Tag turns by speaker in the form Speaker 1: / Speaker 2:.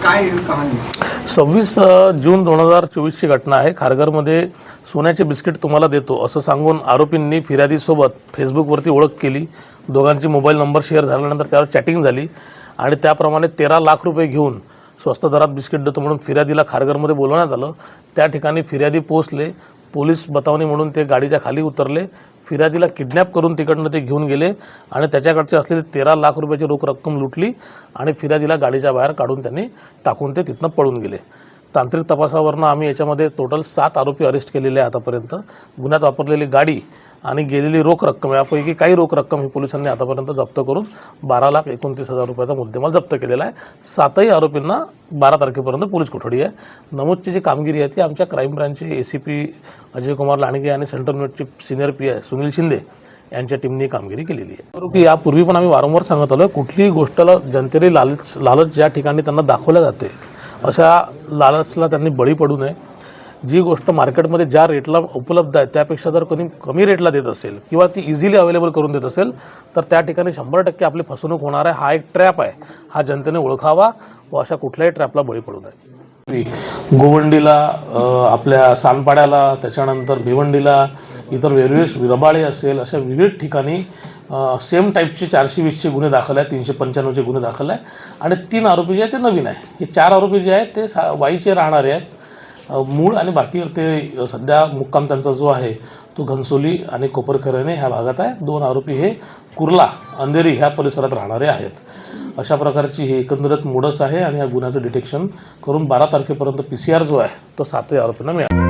Speaker 1: काय कहाणी?
Speaker 2: 26 जून 2024ची घटना आहे। खारघरमध्ये सोन्याचे बिस्किट तुम्हाला देतो असं सांगून आरोपींनी फिर्यादीसोबत फेसबुकवरती ओळख केली। दोघांची मोबाईल नंबर शेअर झाल्यानंतर त्यावर चॅटिंग झाली आणि त्याप्रमाणे 13 लाख रुपये घेऊन स्वस्त दरात बिस्किट देतो म्हणून फिर्यादीला खारघरमध्ये बोलवण्यात आलं। त्या ठिकाणी फिर्यादी पोहोचले। पोलीस बतावणी म्हणून ते गाडीच्या खाली उतरले। फिर्यादीला किडनॅप करून तिकडनं ते घेऊन गेले आणि त्याच्याकडचे असलेली 13 लाख रुपयाची रोख रक्कम लुटली आणि फिर्यादीला गाडीच्या बाहेर काढून त्यांनी टाकून ते तिथनं पळून गेले। तांत्रिक तपासावरनं आम्ही याच्यामध्ये टोटल 7 आरोपी अरेस्ट केलेले आहेत आतापर्यंत। गुन्ह्यात वापरलेली गाडी आणि गेलेली रोख रक्कम यापैकी काही रोख रक्कम ही पोलिसांनी आतापर्यंत जप्त करून 12,29,000 रुपयाचा मुद्देमाल जप्त केलेला आहे। 7ही आरोपींना 12 तारखेपर्यंत पोलीस कोठडी आहे। नमूदची जी कामगिरी आहे ती आमच्या क्राईम ब्रांचचे ACP अजय कुमार लांडगे आणि सेंट्रल युनिटचे सिनियर PI सुनील शिंदे यांच्या टीमने कामगिरी केलेली आहे। की यापूर्वी पण आम्ही वारंवार सांगत आलो, कुठलीही गोष्टला जनतेला लालच ज्या ठिकाणी त्यांना दाखवल्या जाते अशा लालचला त्यांनी बळी पडू नये। जी गोष्ट मार्केटमध्ये ज्या रेटला उपलब्ध आहे त्यापेक्षा जर कोणी कमी रेटला देत असेल किंवा ती इझिली अवेलेबल करून देत असेल तर त्या ठिकाणी 100% आपली फसवणूक होणार आहे। हा एक ट्रॅप आहे, हा जनतेने ओळखावा व अशा कुठल्याही ट्रॅपला बळी पडू नये। गोवंडीला, आपल्या सानपाड्याला, त्याच्यानंतर भिवंडीला, इतर वेगवेगळे रबाळे असेल अशा विविध ठिकाणी सेम टाईपचे 420चे गुन्हे दाखल आहेत, 395चे गुन्हे दाखल आहे आणि 3 आरोपी जे आहेत ते नवीन आहे। हे 4 आरोपी जे आहेत ते वाईचे राहणारे आहेत मूळ आणि बाकी ते सध्या मुक्काम त्यांचा जो आहे तो घनसोली आणि कोपरखैरणे ह्या भागात आहे। 2 आरोपी हे कुर्ला अंधेरी ह्या परिसरात राहणारे आहेत। अशा प्रकारची ही एकंदरीत मोडस आहे आणि या गुन्ह्याचं डिटेक्शन करून 12 तारखेपर्यंत PCR जो आहे तो 7 आरोपींना मिळाला।